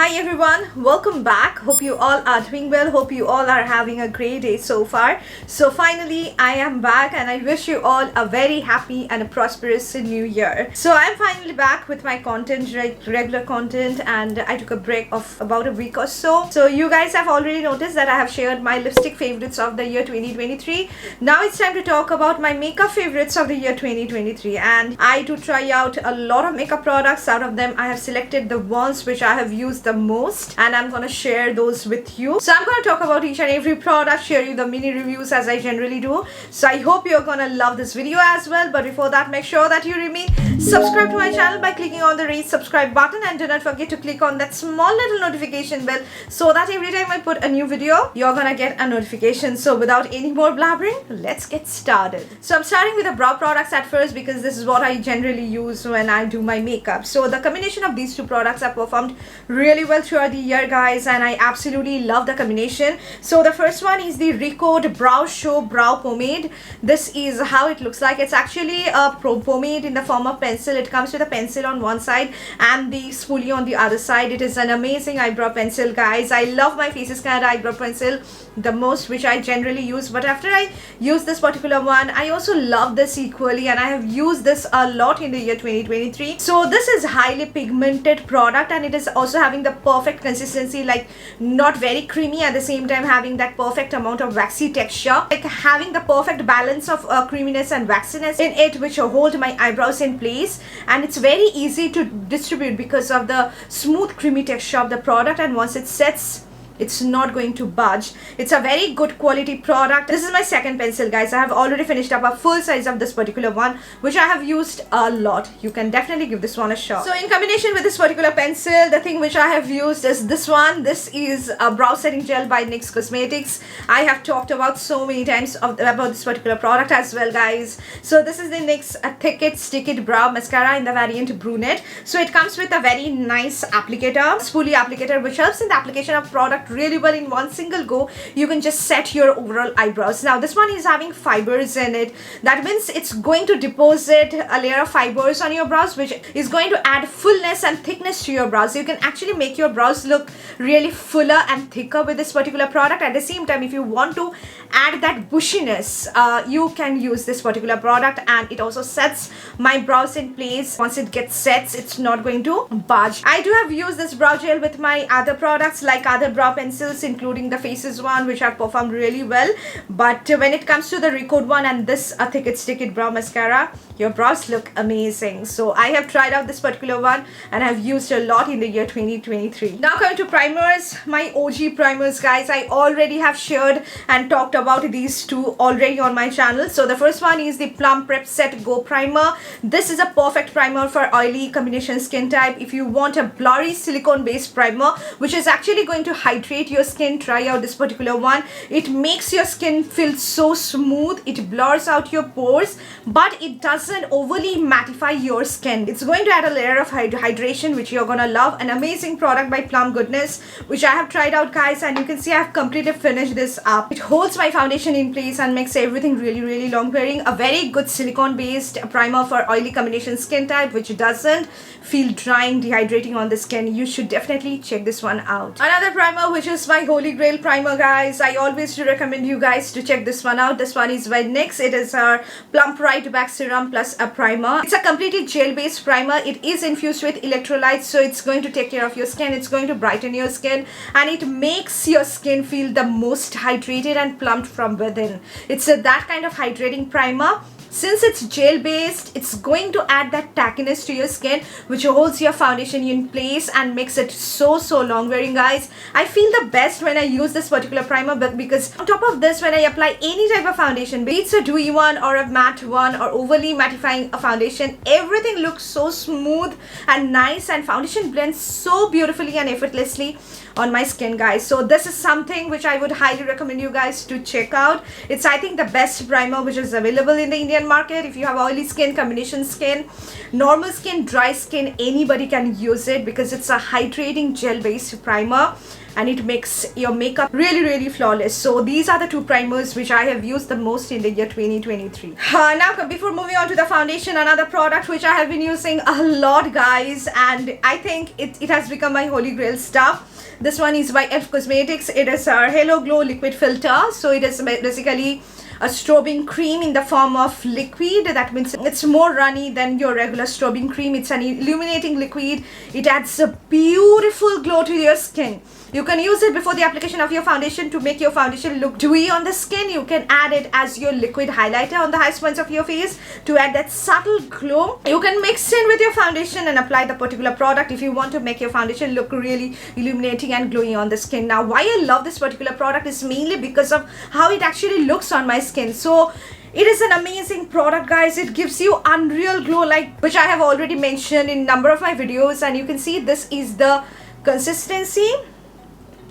Hi everyone, welcome back. Hope you all are doing well. Hope you all are having a great day so far. So finally I am back and I wish you all a very happy and a prosperous new year. So I'm finally back with my content, regular content, and I took a break of about a week or so. So you guys have already noticed that I have shared my lipstick favorites of the year 2023. Now it's time to talk about my makeup favorites of the year 2023, and I do try out a lot of makeup products. Out of them I have selected the ones which I have used the most, and I'm gonna share those with you. So I'm gonna talk about each and every product, share you the mini reviews as I generally do. So I hope you're gonna love this video as well. But before that, make sure that you remain subscribed to my channel by clicking on the red subscribe button, and do not forget to click on that small little notification bell so that every time I put a new video you're gonna get a notification. So without any more blabbering, let's get started. So I'm starting with the brow products at first because this is what I generally use when I do my makeup. So the combination of these two products have performed really well throughout the year, guys, and I absolutely love the combination. So the first one is the RECODE Brow Show Brow Pomade. This is how it looks like. It's actually a pomade in the form of pencil. It comes with a pencil on one side and the spoolie on the other side. It is an amazing eyebrow pencil, guys. I love my Faces Canada eyebrow pencil the most, which I generally use, but after I use this particular one, I also love this equally, and I have used this a lot in the year 2023. So this is highly pigmented product, and it is also having the perfect consistency, like not very creamy, at the same time having that perfect amount of waxy texture, like having the perfect balance of creaminess and waxiness in it, which hold my eyebrows in place. And it's very easy to distribute because of the smooth creamy texture of the product, and once it sets, it's not going to budge. It's a very good quality product. This is my second pencil, guys. I have already finished up a full size of this particular one, which I have used a lot. You can definitely give this one a shot. So in combination with this particular pencil, the thing which I have used is this one. This is a brow setting gel by NYX Cosmetics. I have talked about so many times about this particular product as well, guys. So this is the NYX Thick It Stick It Brow Mascara in the variant Brunette. So it comes with a very nice applicator, spoolie applicator, which helps in the application of product really well. In one single go you can just set your overall eyebrows. Now this one is having fibers in it. That means it's going to deposit a layer of fibers on your brows, which is going to add fullness and thickness to your brows. You can actually make your brows look really fuller and thicker with this particular product. At the same time, if you want to add that bushiness, you can use this particular product, and it also sets my brows in place. Once it gets set, it's not going to budge. I do have used this brow gel with my other products, like other brow pencils, including the Faces one, which have performed really well. But when it comes to the RECODE one and this Thick It Stick It Brow Mascara, your brows look amazing. So I have tried out this particular one and I've used a lot in the year 2023. Now coming to primers, my OG primers, guys. I already have shared and talked about these two already on my channel. So the first one is the PLUM Prep Set Go Primer. This is a perfect primer for oily combination skin type. If you want a blurry silicone based primer which is actually going to hydrate your skin, try out this particular one. It makes your skin feel so smooth. It blurs out your pores, but it doesn't overly mattify your skin. It's going to add a layer of hydration, which you're gonna love. An amazing product by Plum Goodness, which I have tried out, guys, and you can see I have completely finished this up. It holds my foundation in place and makes everything really long wearing. A very good silicone based primer for oily combination skin type, which doesn't feel drying, dehydrating on the skin. You should definitely check this one out. Another primer, which is my holy grail primer, guys. I always do recommend you guys to check this one out. This one is by NYX. It is our Plump Right Back Serum plus a primer. It's a completely gel based primer. It is infused with electrolytes, so it's going to take care of your skin. It's going to brighten your skin, and it makes your skin feel the most hydrated and plumped from within. It's that kind of hydrating primer. Since it's gel based, it's going to add that tackiness to your skin, which holds your foundation in place and makes it so long wearing, guys. I feel the best when I use this particular primer, but because on top of this, when I apply any type of foundation, be it a dewy one or a matte one or overly mattifying a foundation, everything looks so smooth and nice, and foundation blends so beautifully and effortlessly on my skin, guys. So this is something which I would highly recommend you guys to check out. It's, I think, the best primer which is available in the Indian market. If you have oily skin, combination skin, normal skin, dry skin, anybody can use it because it's a hydrating gel based primer. and it makes your makeup really flawless. So these are the two primers which I have used the most in the year 2023. Now before moving on to the foundation, another product which I have been using a lot, guys, and I think it has become my holy grail stuff. This one is by Elf Cosmetics. It is our Halo Glow liquid filter. So it is basically a strobing cream in the form of liquid. That means it's more runny than your regular strobing cream. It's an illuminating liquid. It adds a beautiful glow to your skin. You can use it before the application of your foundation to make your foundation look dewy on the skin. You can add it as your liquid highlighter on the highest points of your face to add that subtle glow. You can mix in with your foundation and apply the particular product if you want to make your foundation look really illuminating and glowy on the skin. Now, why I love this particular product is mainly because of how it actually looks on my skin. So it is an amazing product, guys. It gives you unreal glow, like which I have already mentioned in number of my videos, and you can see this is the consistency.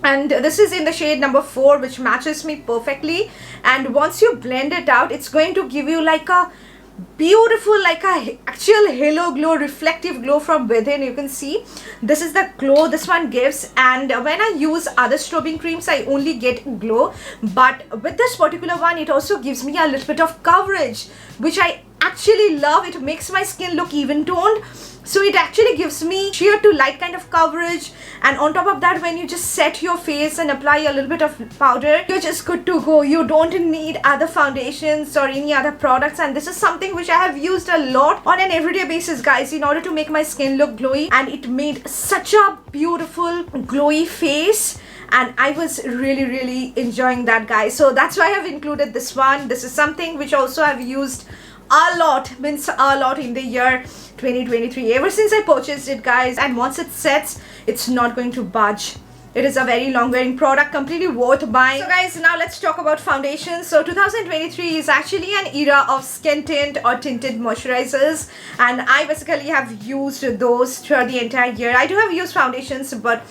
And this is in the shade number 4, which matches me perfectly. And once you blend it out, it's going to give you like a beautiful, like a actual halo glow, reflective glow from within. You can see this is the glow this one gives. And when I use other strobing creams, I only get glow, but with this particular one, it also gives me a little bit of coverage, which I actually love. It makes my skin look even toned. So it actually gives me sheer to light kind of coverage, and on top of that, when you just set your face and apply a little bit of powder, you're just good to go. You don't need other foundations or any other products, and this is something which I have used a lot on an everyday basis, guys, in order to make my skin look glowy, and it made such a beautiful glowy face. And I was really enjoying that, guys. So that's why I have included this one. This is something which also I've used a lot, means a lot in the year 2023, ever since I purchased it, guys. And once it sets, it's not going to budge. It is a very long wearing product, completely worth buying. So guys, now let's talk about foundations. So 2023 is actually an era of skin tint or tinted moisturizers, and I basically have used those throughout the entire year. I do have used foundations, but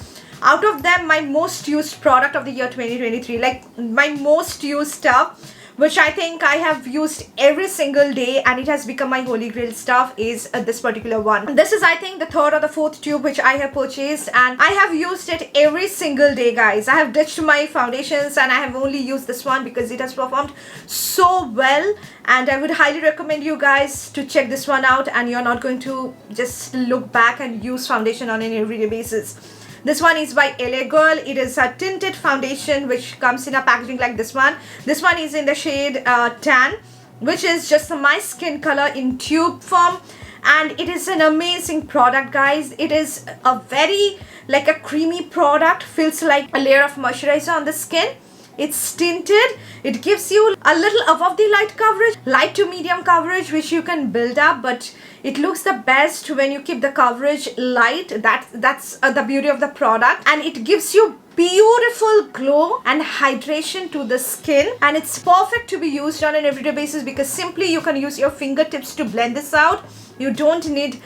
out of them, my most used product of the year 2023, like my most used stuff, which I think I have used every single day and it has become my holy grail stuff, is this particular one. This is, I think, the 3rd or the 4th tube which I have purchased, and I have used it every single day, guys. I have ditched my foundations and I have only used this one because it has performed so well, and I would highly recommend you guys to check this one out, and you're not going to just look back and use foundation on an everyday basis. This one is by LA Girl. It is a tinted foundation which comes in a packaging like this one. This one is in the shade tan, which is just my skin color in tube form. And it is an amazing product, guys. It is a very, like a creamy product. Feels like a layer of moisturizer on the skin. It's tinted. It gives you a little above the light coverage, light to medium coverage, which you can build up, but it looks the best when you keep the coverage light. That's the beauty of the product, and it gives you beautiful glow and hydration to the skin, and it's perfect to be used on an everyday basis because simply you can use your fingertips to blend this out. You don't need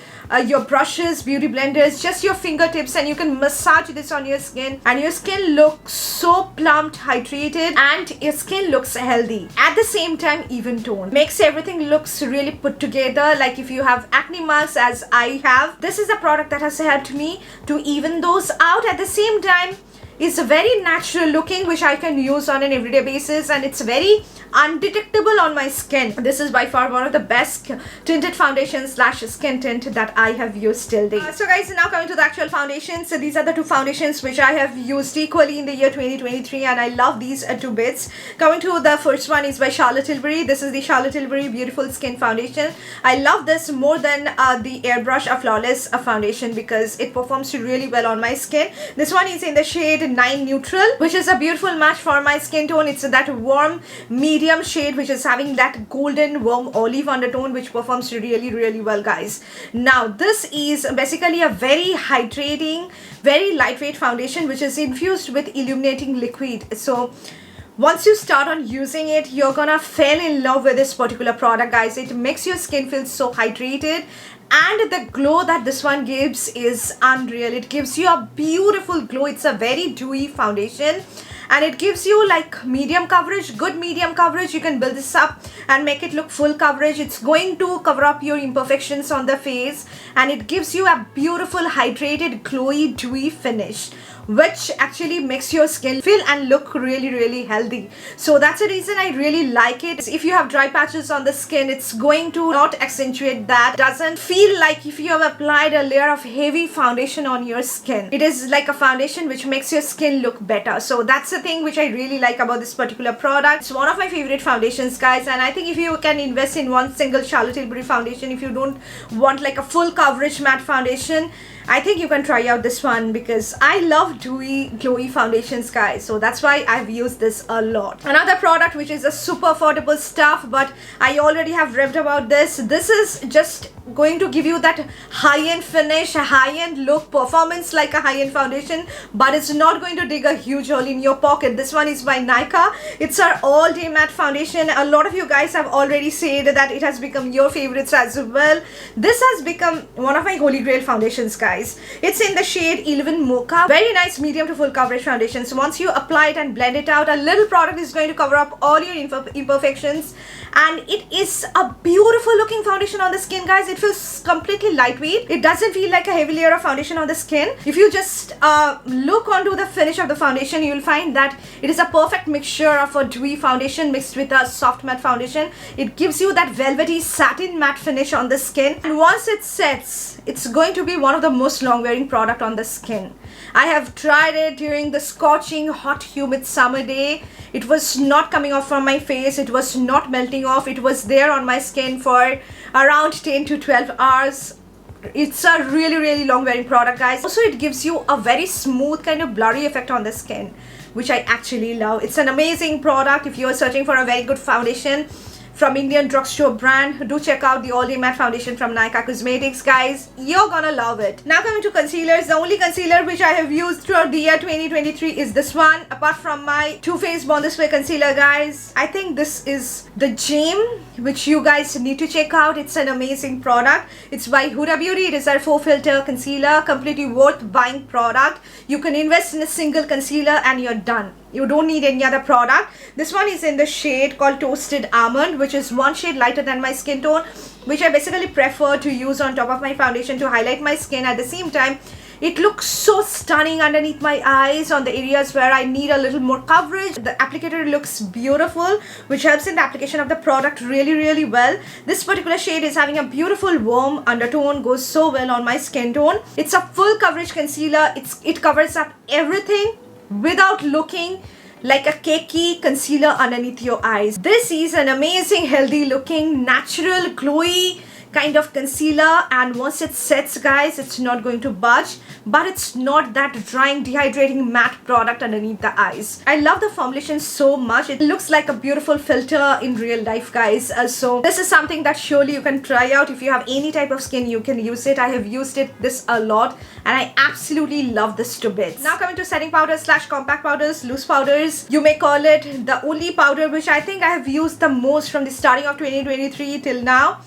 your brushes, beauty blenders, just your fingertips, and you can massage this on your skin, and your skin looks so plumped, hydrated, and your skin looks healthy. At the same time, even toned. Makes everything looks really put together. Like if you have acne marks as I have, this is a product that has helped me to even those out. At the same time, it's very natural looking, which I can use on an everyday basis, and it's very undetectable on my skin. This is by far one of the best tinted foundations slash skin tint that I have used till date. So guys, now coming to the actual foundations. So these are the two foundations which I have used equally in the year 2023, and I love these two bits. Coming to the first one is by Charlotte Tilbury. This is the Charlotte Tilbury Beautiful Skin Foundation. I love this more than the Airbrush Flawless foundation because it performs really well on my skin. This one is in the shade 9 Neutral, which is a beautiful match for my skin tone. It's that warm medium shade which is having that golden warm olive undertone, which performs really well, guys. Now this is basically a very hydrating, very lightweight foundation which is infused with illuminating liquid. So once you start on using it, you're gonna fall in love with this particular product, guys. It makes your skin feel so hydrated, and the glow that this one gives is unreal. It gives you a beautiful glow. It's a very dewy foundation, and it gives you like medium coverage, good medium coverage. You can build this up and make it look full coverage. It's going to cover up your imperfections on the face, and it gives you a beautiful hydrated glowy dewy finish. which actually makes your skin feel and look really healthy. So that's the reason I really like it. If you have dry patches on the skin, it's going to not accentuate that. Doesn't feel like if you have applied a layer of heavy foundation on your skin. It is like a foundation which makes your skin look better. So that's the thing which I really like about this particular product. It's one of my favorite foundations, guys, and I think if you can invest in one single Charlotte Tilbury foundation, if you don't want like a full coverage matte foundation, I think you can try out this one, because I love dewy glowy foundations, guys. So that's why I've used this a lot. Another product which is a super affordable stuff, but I already have revved about this. This is just going to give you that high-end finish, high-end look, performance like a high-end foundation, but it's not going to dig a huge hole in your pocket. This one is by NYKAA. It's our all-day matte foundation. A lot of you guys have already said that it has become your favorites as well. This has become one of my holy grail foundations, guys. It's in the shade 11 Mocha. Very nice medium to full coverage foundation. So once you apply it and blend it out, a little product is going to cover up all your imperfections, and it is a beautiful looking foundation on the skin, guys. It feels completely lightweight. It doesn't feel like a heavy layer of foundation on the skin. If you just look onto the finish of the foundation, you will find that it is a perfect mixture of a dewy foundation mixed with a soft matte foundation. It gives you that velvety satin matte finish on the skin, and once it sets, it's going to be one of the most long wearing product on the skin. I have tried it during the scorching hot humid summer day. It was not coming off from my face. It was not melting off. It was there on my skin for around 10 to 12 hours. It's a really long wearing product, guys. Also, it gives you a very smooth kind of blurry effect on the skin, which I actually love. It's an amazing product if you're searching for a very good foundation from Indian drugstore brand. Do check out the all day matte foundation from NYKAA Cosmetics, guys. You're gonna love it. Now coming to concealers, the only concealer which I have used throughout the year 2023 is this one. Apart from my Too Faced Bond This Way concealer, guys, I think this is the gem which you guys need to check out. It's an amazing product. It's by Huda Beauty. It is our 4 filter concealer, completely worth buying product. You can invest in a single concealer and you're done. You don't need any other product. This one is in the shade called Toasted Almond, which is one shade lighter than my skin tone, which I basically prefer to use on top of my foundation to highlight my skin. At the same time, it looks so stunning underneath my eyes on the areas where I need a little more coverage. The applicator looks beautiful, which helps in the application of the product really well. This particular shade is having a beautiful warm undertone, goes so well on my skin tone. It's a full coverage concealer. It covers up everything without looking like a cakey concealer underneath your eyes. This is an amazing, healthy looking, natural, glowy kind of concealer, and once it sets, guys, it's not going to budge, but it's not that drying, dehydrating matte product underneath the eyes. I love the formulation so much. It looks like a beautiful filter in real life, guys. So this is something that surely you can try out. If you have any type of skin, you can use it. I have used this a lot and I absolutely love this to bits. Now coming to setting powders / compact powders, loose powders, you may call it. The only powder which I think I have used the most from the starting of 2023 till now,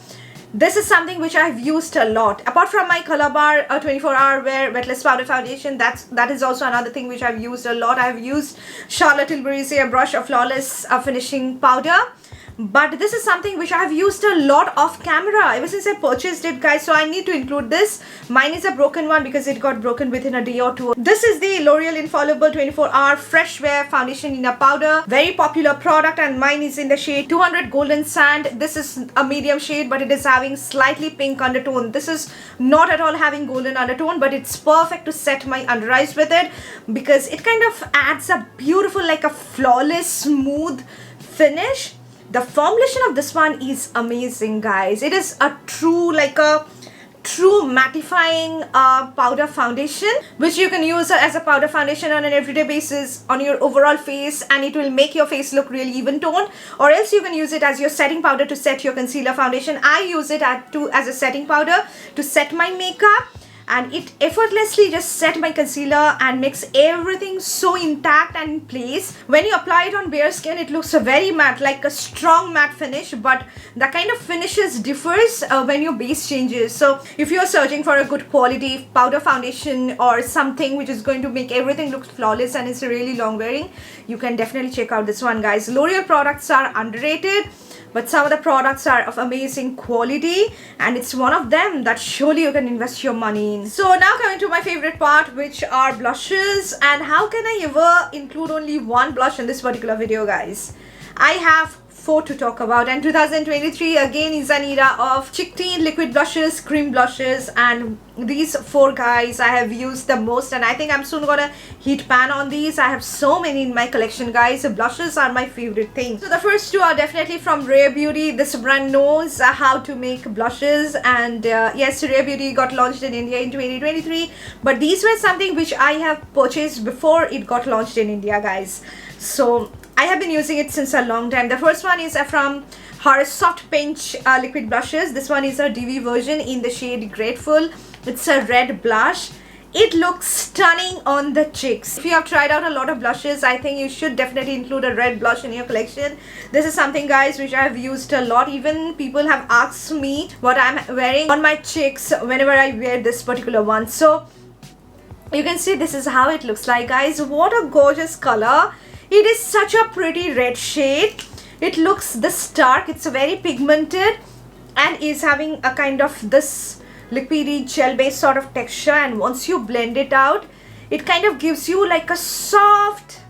this is something which I've used a lot. Apart from my COLORBAR 24-hour wear wetless powder foundation, that is also another thing which I've used a lot. I've used Charlotte Tilbury's AIRBRUSH, a flawless finishing powder. But this is something which I have used a lot off camera ever since I purchased it, guys. So I need to include this. Mine is a broken one because it got broken within a day or two. This is the L'Oreal Infallible 24-hour fresh wear foundation in a powder. Very popular product, and mine is in the shade 200 Golden Sand. This is a medium shade, but it is having slightly pink undertone. This is not at all having golden undertone, but it's perfect to set my under eyes with it because it kind of adds a beautiful, like a flawless, smooth finish. The formulation of this one is amazing, guys. It is a true, like a true mattifying powder foundation, which you can use as a powder foundation on an everyday basis on your overall face, and it will make your face look really even toned. Or else you can use it as your setting powder to set your concealer foundation. I use it as a setting powder to set my makeup, and it effortlessly just set my concealer and makes everything so intact and in place. When you apply it on bare skin, it looks very matte, like a strong matte finish, but the kind of finishes differs when your base changes. So if you're searching for a good quality powder foundation or something which is going to make everything look flawless and it's really long wearing, you can definitely check out this one, guys. L'Oreal products are underrated. but some of the products are of amazing quality, and it's one of them that surely you can invest your money in. So now coming to my favorite part, which are blushes. And how can I ever include only one blush in this particular video, guys? I have 4 to talk about, and 2023 again is an era of cheek tint, liquid blushes, cream blushes, and these 4 guys I have used the most, and I think I'm soon gonna hit pan on these. I have so many in my collection, guys. Blushes are my favorite thing. So the first 2 are definitely from Rare Beauty. This brand knows how to make blushes, and yes, Rare Beauty got launched in India in 2023, but these were something which I have purchased before it got launched in India, guys. So I have been using it since a long time. The first one is from her Soft Pinch liquid blushes. This one is a DV version in the shade Grateful. It's a red blush. It looks stunning on the cheeks. If you have tried out a lot of blushes, I think you should definitely include a red blush in your collection. This is something, guys, which I have used a lot. Even people have asked me what I'm wearing on my cheeks whenever I wear this particular one. So you can see this is how it looks like, guys. What a gorgeous color. It is such a pretty red shade. It looks this dark. It's very pigmented and is having a kind of this liquidy gel based sort of texture, and once you blend it out, it kind of gives you like a soft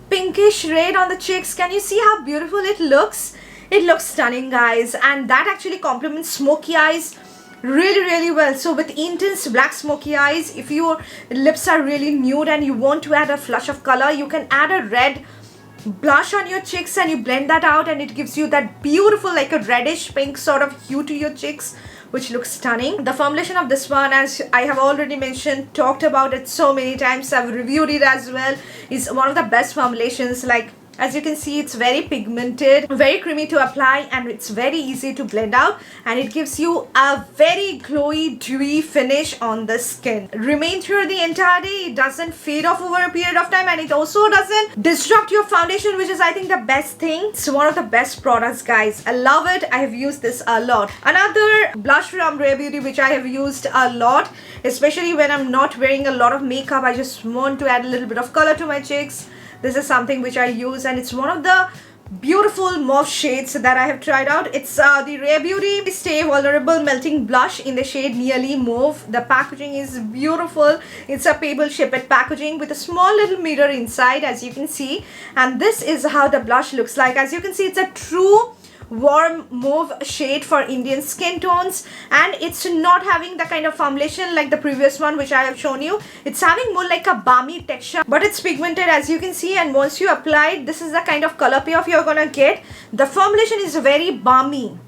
pinkish red on the cheeks. Can you see how beautiful it looks? It looks stunning, guys, and that actually complements smoky eyes really well. So with intense black smoky eyes, if your lips are really nude and you want to add a flush of color, you can add a red blush on your cheeks and you blend that out, and it gives you that beautiful like a reddish pink sort of hue to your cheeks, which looks stunning. The formulation of this one, as I have already mentioned, talked about it so many times, I've reviewed it as well, is one of the best formulations. Like, as you can see, it's very pigmented, very creamy to apply, and it's very easy to blend out, and it gives you a very glowy, dewy finish on the skin. Remain through the entire day. It doesn't fade off over a period of time, and it also doesn't disrupt your foundation, which is, I think, the best thing. It's one of the best products, guys. I love it. I have used this a lot. Another blush from Rare Beauty which I have used a lot, especially when I'm not wearing a lot of makeup, I just want to add a little bit of color to my cheeks. This is something which I use, and it's one of the beautiful mauve shades that I have tried out. It's the Rare Beauty Stay Vulnerable Melting Blush in the shade Nearly Mauve. The packaging is beautiful. It's a pebble shaped packaging with a small little mirror inside, as you can see, and this is how the blush looks like. As you can see, it's a true warm mauve shade for Indian skin tones, and it's not having the kind of formulation like the previous one which I have shown you. It's having more like a balmy texture, but it's pigmented, as you can see, and once you apply it, this is the kind of color payoff you're gonna get. The formulation is very balmy,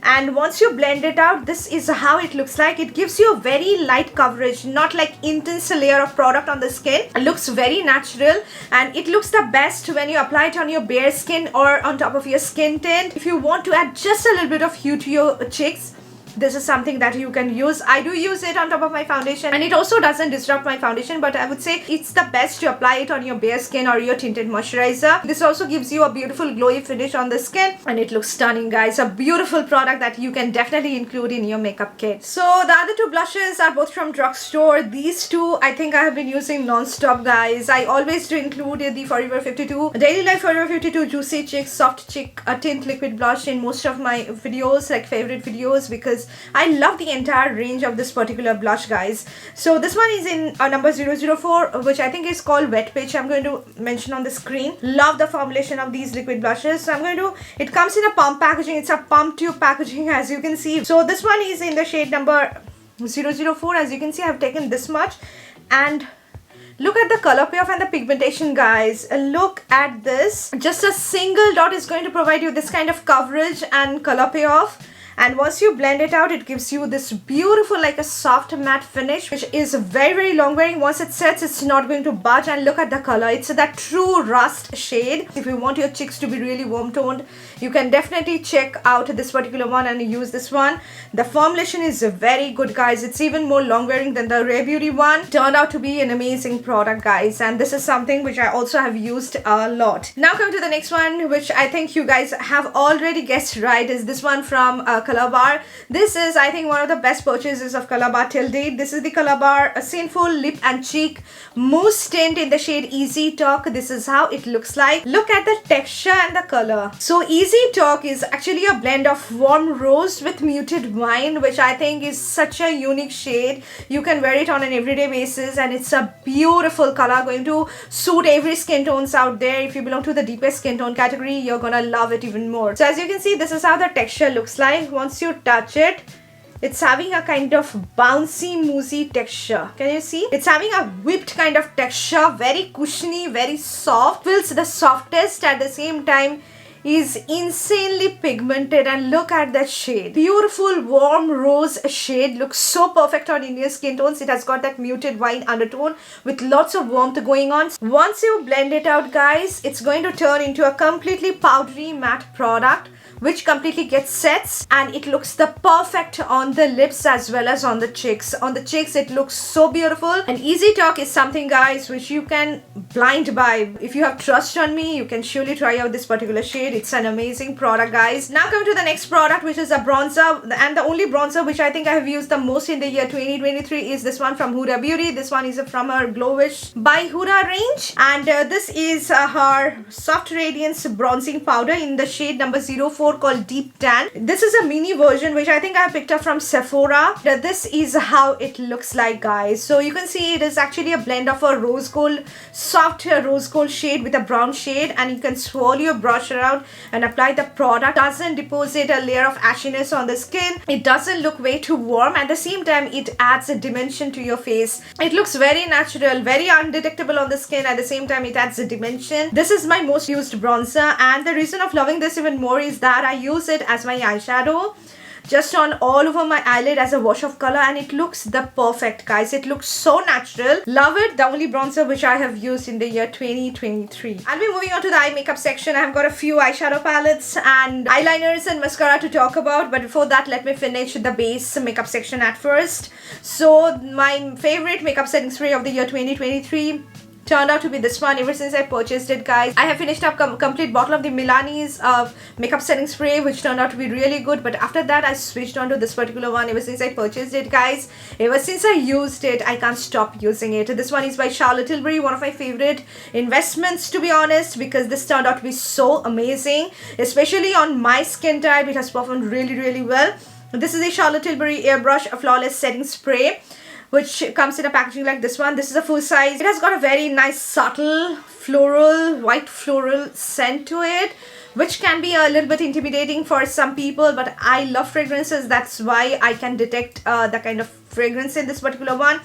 and once you blend it out, this is how it looks like. It gives you a very light coverage, not like intense layer of product on the skin. It looks very natural, and it looks the best when you apply it on your bare skin or on top of your skin tint. If you want to add just a little bit of hue to your cheeks, this is something that you can use. I do use it on top of my foundation, and it also doesn't disrupt my foundation, but I would say it's the best to apply it on your bare skin or your tinted moisturizer. This also gives you a beautiful glowy finish on the skin, and it looks stunning, guys. A beautiful product that you can definitely include in your makeup kit. So the other 2 blushes are both from drugstore. These 2 I think I have been using non-stop, guys. I always do include the Forever 52 Daily Life Forever 52 Juicy Cheek Soft Cheek Tint Liquid Blush in most of my videos, like favorite videos, because I love the entire range of this particular blush, guys. So this one is in number 004, which I think is called Wet Pitch. I'm going to mention on the screen. Love the formulation of these liquid blushes. So I'm going to, it comes in a pump packaging. It's a pump tube packaging, as you can see. So this one is in the shade number 004. As you can see, I've taken this much, and look at the color payoff and the pigmentation, guys. Look at this. Just a single dot is going to provide you this kind of coverage and color payoff. And once you blend it out, it gives you this beautiful like a soft matte finish, which is very long wearing. Once it sets, it's not going to budge. And look at the color. It's that true rust shade. If you want your cheeks to be really warm toned, you can definitely check out this particular one and use this one. The formulation is very good, guys. It's even more long wearing than the Rare Beauty one. Turned out to be an amazing product, guys, and this is something which I also have used a lot. Now come to the next one, which I think you guys have already guessed right, is this one from COLORBAR. This is, I think, one of the best purchases of COLORBAR till date. This is the COLORBAR SINFUL Lip and Cheek Mousse Tint in the shade Easy Talk. This is how it looks like. Look at the texture and the color. So Easy Talk is actually a blend of warm rose with muted wine, which I think is such a unique shade. You can wear it on an everyday basis and it's a beautiful color, going to suit every skin tones out there. If you belong to the deepest skin tone category, you're gonna love it even more. So as you can see, this is how the texture looks like. Once you touch it, it's having a kind of bouncy, moussey texture. Can you see? It's having a whipped kind of texture, very cushiony, very soft. Feels the softest at the same time is insanely pigmented, and look at that shade. Beautiful warm rose shade, looks so perfect on Indian skin tones. It has got that muted wine undertone with lots of warmth going on. Once you blend it out, guys, it's going to turn into a completely powdery matte product which completely gets sets, and it looks the perfect on the lips as well as on the cheeks. On the cheeks it looks so beautiful. And Easy Talk is something, guys, which you can blind buy. If you have trust on me, you can surely try out this particular shade. It's an amazing product, guys. Now come to the next product, which is a bronzer, and the only bronzer which I think I have used the most in the year 2023 is this one from Huda Beauty. This one is from her GLOWISH by Huda range, and this is her Soft Radiance bronzing powder in the shade number 04 called Deep Tan. This is a mini version which I think I picked up from Sephora. This is how it looks like, guys. So you can see it is actually a blend of a rose gold, soft rose gold shade with a brown shade, and you can swirl your brush around and apply the product. Doesn't deposit a layer of ashiness on the skin. It doesn't look way too warm. At the same time, it adds a dimension to your face. It looks very natural, very undetectable on the skin. At the same time, it adds a dimension. This is my most used bronzer, and the reason of loving this even more is that I use it as my eyeshadow just on all over my eyelid as a wash of color, and it looks the perfect, guys. It looks so natural. Love it. The only bronzer which I have used in the year 2023. I'll be moving on to the eye makeup section. I have got a few eyeshadow palettes and eyeliners and mascara to talk about, but before that, let me finish the base makeup section at first. So my favorite makeup setting spray of the year 2023 turned out to be this one. Ever since I purchased it, guys, I have finished up complete bottle of the Milani's makeup setting spray, which turned out to be really good. But after that, I switched on to this particular one. Ever since I purchased it, guys, ever since I used it, I can't stop using it. This one is by Tilbury, one of my favorite investments, to be honest, because this turned out to be so amazing, especially on my skin type. It has performed really well. This is a Tilbury Airbrush, a flawless setting spray, which comes in a packaging like this one. This is a full size. It has got a very nice subtle floral, white floral scent to it, which can be a little bit intimidating for some people, but I love fragrances. That's why I can detect the kind of fragrance in this particular one.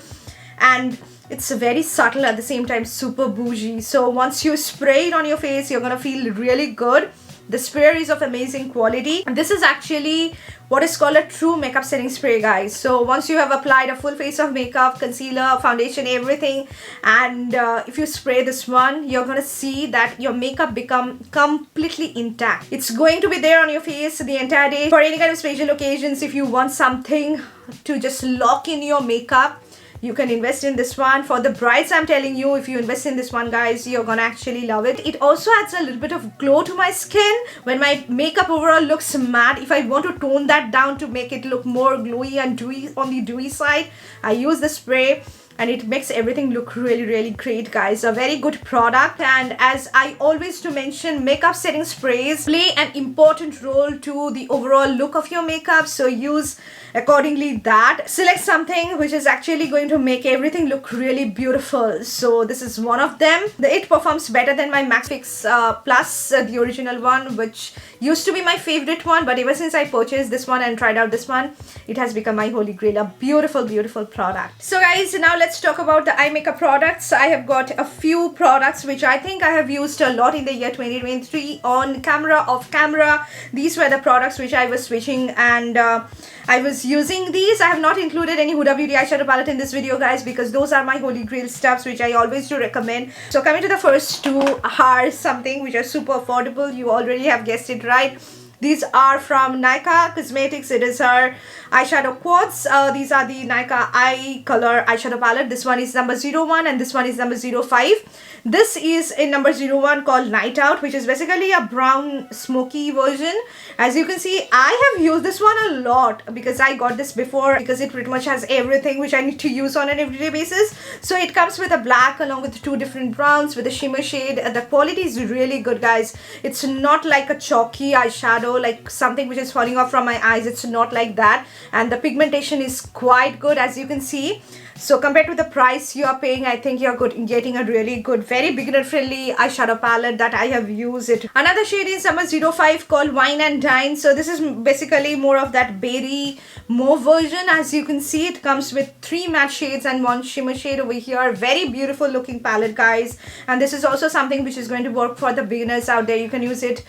And it's very subtle, at the same time super bougie. So once you spray it on your face, you're gonna feel really good. The spray is of amazing quality. This is actually what is called a true makeup setting spray, guys. So once you have applied a full face of makeup, concealer, foundation, everything, and if you spray this one, you're gonna see that your makeup become completely intact. It's going to be there on your face the entire day for any kind of special occasions. If you want something to just lock in your makeup, you can invest in this one. For the brides, I'm telling you, if you invest in this one, guys, you're gonna actually love it. It also adds a little bit of glow to my skin when my makeup overall looks matte. If I want to tone that down to make it look more glowy and dewy on the dewy side, I use the spray, and it makes everything look really great, guys. A very good product. And as I always do mention, makeup setting sprays play an important role to the overall look of your makeup, so use accordingly that. Select something which is actually going to make everything look really beautiful. So this is one of them. It performs better than my MAC Fix Plus, the original one, which used to be my favorite one, but ever since I purchased this one and tried out this one, it has become my holy grail. A beautiful product. So guys, now let's talk about the eye makeup products. I have got a few products which I think I have used a lot in the year 2023, on camera, off camera. These were the products which I was switching, and I was using these. I have not included any Huda Beauty eyeshadow palette in this video, guys, because those are my holy grail stuffs which I always do recommend. So coming to the first two are something which are super affordable. You already have guessed it right. These are from NYKAA Cosmetics. It is her eyeshadow quads. These are the NYKAA Eye Color Eyeshadow Palette. This one is number 01 and this one is number 05. This is in number 01 called Night Out, which is basically a brown smoky version. As you can see, I have used this one a lot because I got this before, because it pretty much has everything which I need to use on an everyday basis. So it comes with a black along with 2 different browns with a shimmer shade. The quality is really good, guys. It's not like a chalky eyeshadow, like something which is falling off from my eyes. It's not like that, and the pigmentation is quite good, as you can see. So compared to the price you are paying, I think you're getting a really good, very beginner friendly eyeshadow palette that I have used it. Another shade is number 05 called Wine and Dine. So this is basically more of that berry mauve version. As you can see, it comes with 3 matte shades and 1 shimmer shade over here. Very beautiful looking palette, guys. And this is also something which is going to work for the beginners out there. You can use it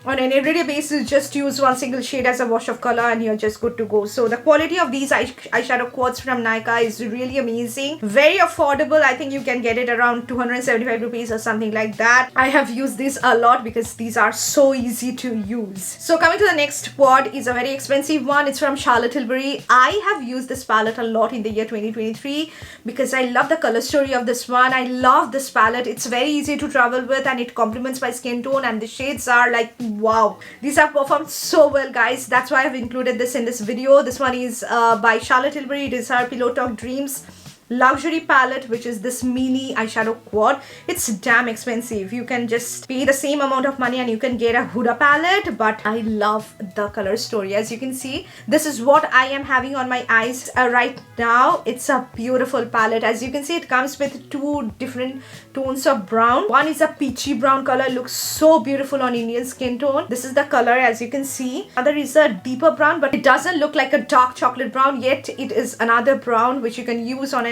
on an everyday basis. Just use 1 single shade as a wash of color and you're just good to go. So the quality of these eyeshadow quads from NYKAA is really amazing. Very affordable. I think you can get it around 275 rupees or something like that. I have used this a lot because these are so easy to use. So coming to the next quad is a very expensive one. It's from Charlotte Tilbury. I have used this palette a lot in the year 2023 because I love the color story of this one. I love this palette. It's very easy to travel with and it complements my skin tone, and the shades are like, wow, these have performed so well, guys. That's why I've included this in this video. This one is by Charlotte Tilbury. It is her Pillow Talk Dreams luxury palette, which is this mini eyeshadow quad. It's damn expensive. You can just pay the same amount of money and you can get a Huda palette, but I love the color story. As you can see, this is what I am having on my eyes right now. It's a beautiful palette. As you can see, it comes with 2 different tones of brown. One is a peachy brown color, looks so beautiful on Indian skin tone. This is the color, as you can see. Other is a deeper brown, but it doesn't look like a dark chocolate brown, yet it is another brown which you can use on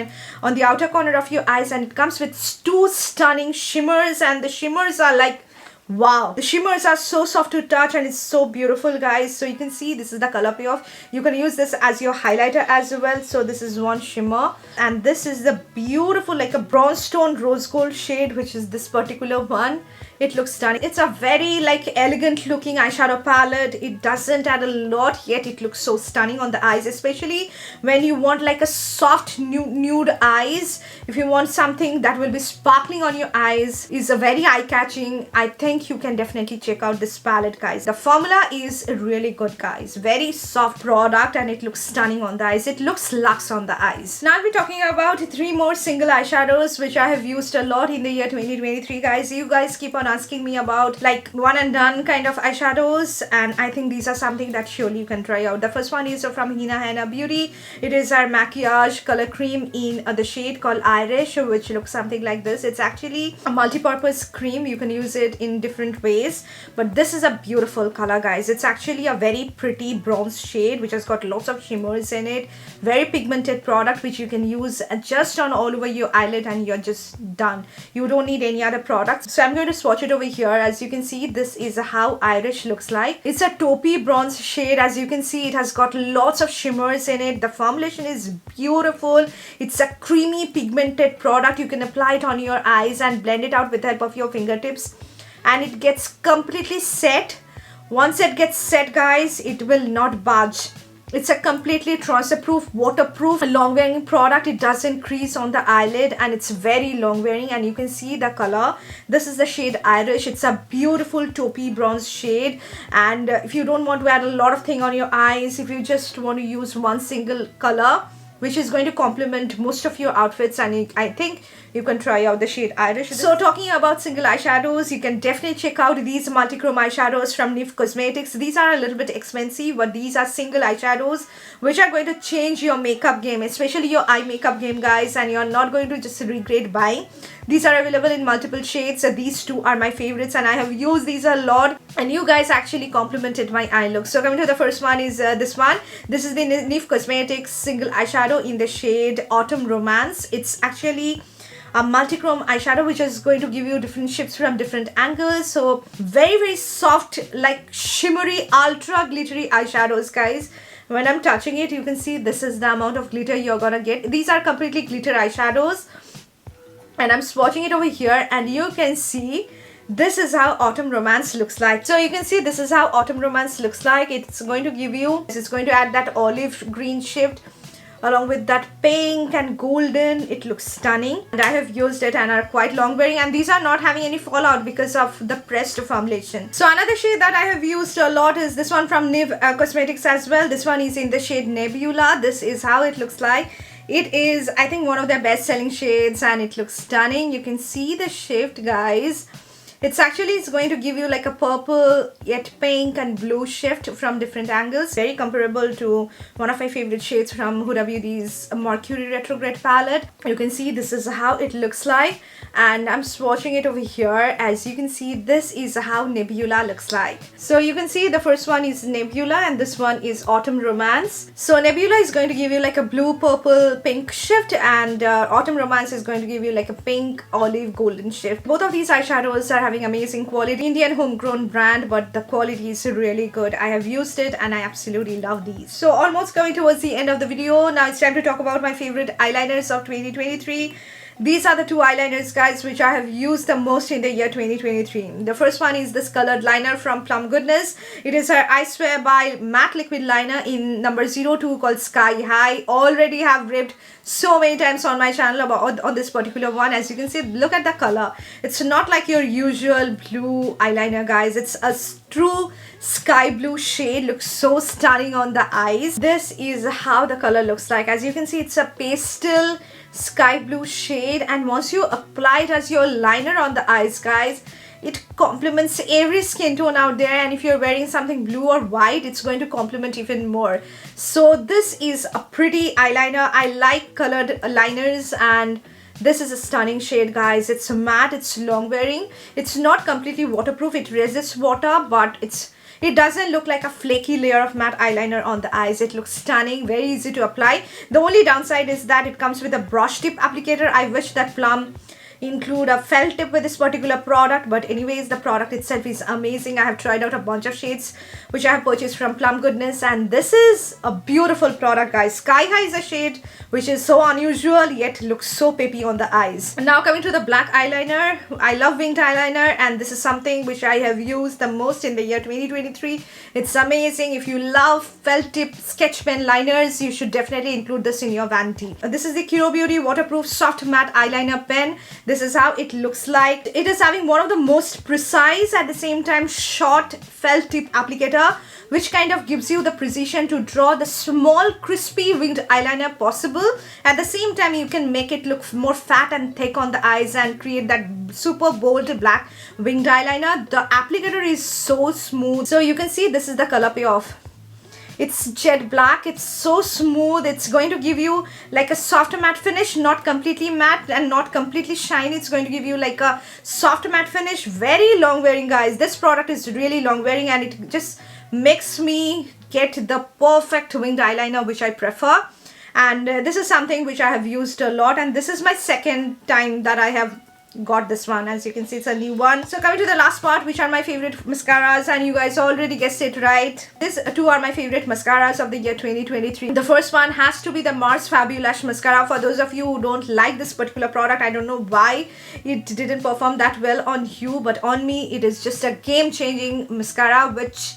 the outer corner of your eyes, and it comes with 2 stunning shimmers, and the shimmers are like, wow, the shimmers are so soft to touch and it's so beautiful, guys. So you can see this is the color payoff. You can use this as your highlighter as well. So this is one shimmer, and this is the beautiful like a bronze stone rose gold shade, which is this particular one. It looks stunning. It's a very like elegant looking eyeshadow palette. It doesn't add a lot, yet it looks so stunning on the eyes, especially when you want like a soft nude eyes. If you want something that will be sparkling on your eyes, is a very eye-catching. I think you can definitely check out this palette, guys. The formula is really good, guys. Very soft product and it looks stunning on the eyes. It looks luxe on the eyes. Now I'll be talking about 3 more single eyeshadows which I have used a lot in the year 2023, guys. You guys keep on asking me about like one and done kind of eyeshadows, and I think these are something that surely you can try out. The first one is from Henna Beauty. It is our maquillage color cream in the shade called Irish, which looks something like this. It's actually a multi-purpose cream. You can use it in different ways, but this is a beautiful color, guys. It's actually a very pretty bronze shade which has got lots of shimmers in it. Very pigmented product which you can use just on all over your eyelid and you're just done. You don't need any other products. So I'm going to swatch it over here. As you can see, this is how Irish looks like. It's a taupey bronze shade. As you can see, it has got lots of shimmers in it. The formulation is beautiful. It's a creamy pigmented product. You can apply it on your eyes and blend it out with the help of your fingertips, and it gets completely set. Once it gets set, guys, it will not budge. It's a completely transfer-proof, waterproof, long-wearing product. It doesn't crease on the eyelid and it's very long-wearing, and you can see the color. This is the shade Irish. It's a beautiful taupey bronze shade, and if you don't want to add a lot of thing on your eyes, if you just want to use one single color which is going to complement most of your outfits, and I think you can try out the shade Irish. So talking about single eyeshadows, you can definitely check out these multi-chrome eyeshadows from NYKAA Cosmetics. These are a little bit expensive, but these are single eyeshadows which are going to change your makeup game, especially your eye makeup game, guys, and you're not going to just regret buying. These are available in multiple shades. These 2 are my favorites and I have used these a lot, and you guys actually complimented my eye look. So coming to the first one is this one. This is the NYKAA Cosmetics single eyeshadow in the shade Autumn Romance. It's actually a multi-chrome eyeshadow which is going to give you different shapes from different angles. So very soft, like shimmery, ultra glittery eyeshadows, guys. When I'm touching it, you can see this is the amount of glitter you're gonna get. These are completely glitter eyeshadows, and I'm swatching it over here and you can see this is how Autumn Romance looks like. So you can see this is how Autumn Romance looks like. It's going to give you, it's going to add that olive green shift along with that pink and golden. It looks stunning, and I have used it and are quite long wearing, and these are not having any fallout because of the pressed formulation. So another shade that I have used a lot is this one from NYKAA Cosmetics as well. This one is in the shade Nebula. This is how it looks like. It is, I think, one of their best selling shades, and it looks stunning. You can see the shift, guys. It's going to give you like a purple yet pink and blue shift from different angles. Very comparable to one of my favorite shades from Huda Beauty's Mercury Retrograde palette. You can see this is how it looks like, and I'm swatching it over here. As you can see, this is how Nebula looks like. So you can see the first one is Nebula and this one is Autumn Romance. So Nebula is going to give you like a blue, purple, pink shift, and Autumn Romance is going to give you like a pink, olive, golden shift. Both of these eyeshadows are having amazing quality. Indian homegrown brand, but the quality is really good. I have used it and I absolutely love these. So almost coming towards the end of the video. Now it's time to talk about my favorite eyeliners of 2023. These are the two eyeliners, guys, which I have used the most in the year 2023. The first one is this colored liner from Plum Goodness. It is her I Swear by matte liquid liner in number 02 called Sky High. Already have ripped so many times on my channel about on this particular one. As you can see, look at the color. It's not like your usual blue eyeliner, guys. It's a true sky blue shade. Looks so stunning on the eyes. This is how the color looks like. As you can see, it's a pastel sky blue shade, and once you apply it as your liner on the eyes, guys, it complements every skin tone out there, and if you're wearing something blue or white, it's going to complement even more. So this is a pretty eyeliner. I like colored liners, and this is a stunning shade, guys. It's matte, it's long wearing, it's not completely waterproof, it resists water, but it doesn't look like a flaky layer of matte eyeliner on the eyes. It looks stunning, very easy to apply. The only downside is that it comes with a brush tip applicator. I wish that Plum include a felt tip with this particular product, but anyways, the product itself is amazing. I have tried out a bunch of shades which I have purchased from Plum Goodness, and this is a beautiful product, guys. Sky High is a shade which is so unusual yet looks so peppy on the eyes. Now coming to the black eyeliner. I love winged eyeliner, and this is something which I have used the most in the year 2023. It's amazing. If you love felt tip sketch pen liners, you should definitely include this in your vanity. This is the Kiro Beauty waterproof soft matte eyeliner pen. This is how it looks like. It is having one of the most precise, at the same time short felt tip applicator, which kind of gives you the precision to draw the small crispy winged eyeliner possible. At the same time, you can make it look more fat and thick on the eyes and create that super bold black winged eyeliner. The applicator is so smooth. So you can see this is the color payoff. It's jet black, it's so smooth. It's going to give you like a soft matte finish, not completely matte and not completely shiny. It's going to give you like a soft matte finish. Very long wearing, guys. This product is really long wearing, and it just makes me get the perfect winged eyeliner which I prefer. And this is something which I have used a lot, and this is my second time that I have got this one. As you can see, it's a new one. So coming to the last part, which are my favorite mascaras, and you guys already guessed it right. These two are my favorite mascaras of the year 2023. The first one has to be the Mars Fabulash mascara. For those of you who don't like this particular product, I don't know why it didn't perform that well on you, but on me it is just a game-changing mascara which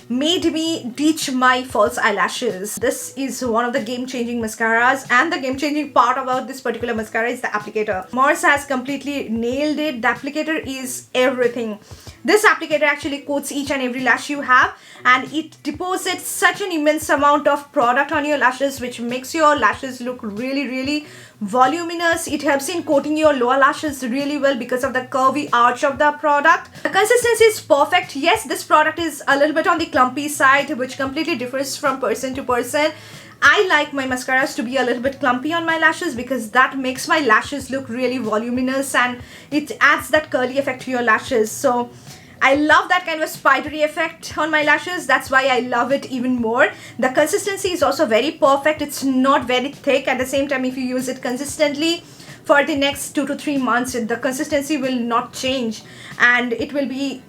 made me ditch my false eyelashes. This is one of the game-changing mascaras, and the game-changing part about this particular mascara is the applicator. Mars has completely nailed it. The applicator is everything. This applicator actually coats each and every lash you have, and it deposits such an immense amount of product on your lashes, which makes your lashes look really voluminous. It helps in coating your lower lashes really well because of the curvy arch of the product. The consistency is perfect. Yes, this product is a little bit on the clumpy side, which completely differs from person to person. I like my mascaras to be a little bit clumpy on my lashes because that makes my lashes look really voluminous, and it adds that curly effect to your lashes. So I love that kind of spidery effect on my lashes. That's why I love it even more. The consistency is also very perfect. It's not very thick. At the same time, if you use it consistently for the next 2 to 3 months. The consistency will not change and it will be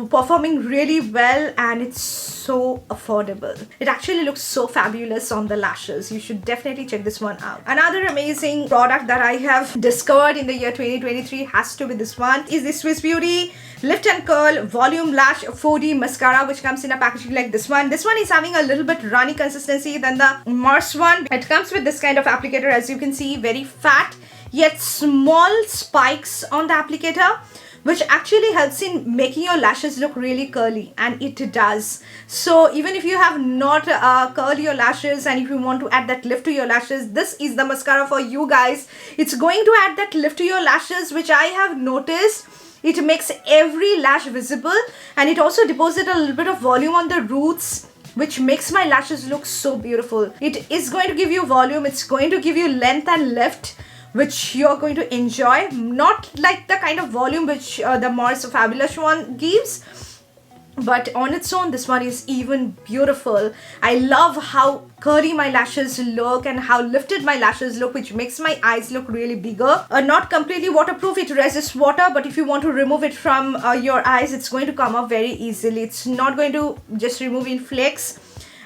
performing really well, and it's so affordable. It actually looks so fabulous on the lashes. You should definitely check this one out. Another amazing product that I have discovered in the year 2023 has to be this one. Is the Swiss Beauty Lift and Curl Volume Lash 4D Mascara, which comes in a packaging like this one. This one is having a little bit runny consistency than the MOCHA one. It comes with this kind of applicator, as you can see, very fat yet small spikes on the applicator, which actually helps in making your lashes look really curly, and it does. So even if you have not curled your lashes and if you want to add that lift to your lashes, this is the mascara for you guys. It's going to add that lift to your lashes, which I have noticed. It makes every lash visible, and it also deposits a little bit of volume on the roots, which makes my lashes look so beautiful. It is going to give you volume, it's going to give you length and lift, which you're going to enjoy. Not like the kind of volume which the MOCHA Fabulous one gives, but on its own this one is even beautiful. I love how curly my lashes look and how lifted my lashes look, which makes my eyes look really bigger. Not completely waterproof, it resists water, but if you want to remove it from your eyes, it's going to come up very easily. It's not going to just remove in flakes.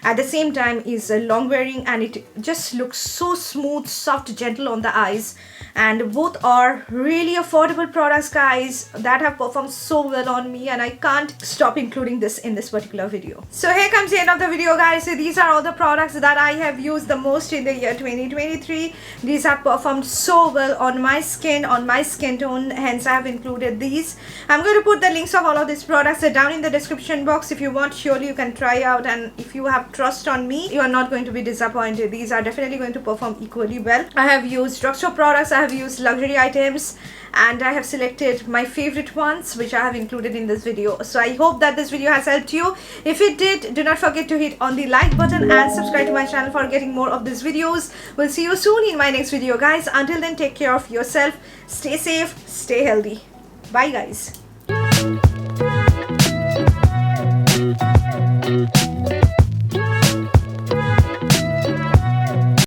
At the same time is long wearing, and it just looks so smooth, soft, gentle on the eyes, and both are really affordable products, guys, that have performed so well on me, and I can't stop including this in this particular video. So here comes the end of the video, guys. So these are all the products that I have used the most in the year 2023. These have performed so well on my skin, on my skin tone, hence I have included these. I'm going to put the links of all of these products down in the description box. If you want, surely you can try out, and if you have trust on me, you are not going to be disappointed. These are definitely going to perform equally well. I have used drugstore products, I have used luxury items, and I have selected my favorite ones, which I have included in this video. So I hope that this video has helped you. If it did, do not forget to hit on the like button and subscribe to my channel for getting more of these videos. We'll see you soon in my next video, guys. Until then, take care of yourself, stay safe, stay healthy. Bye, guys.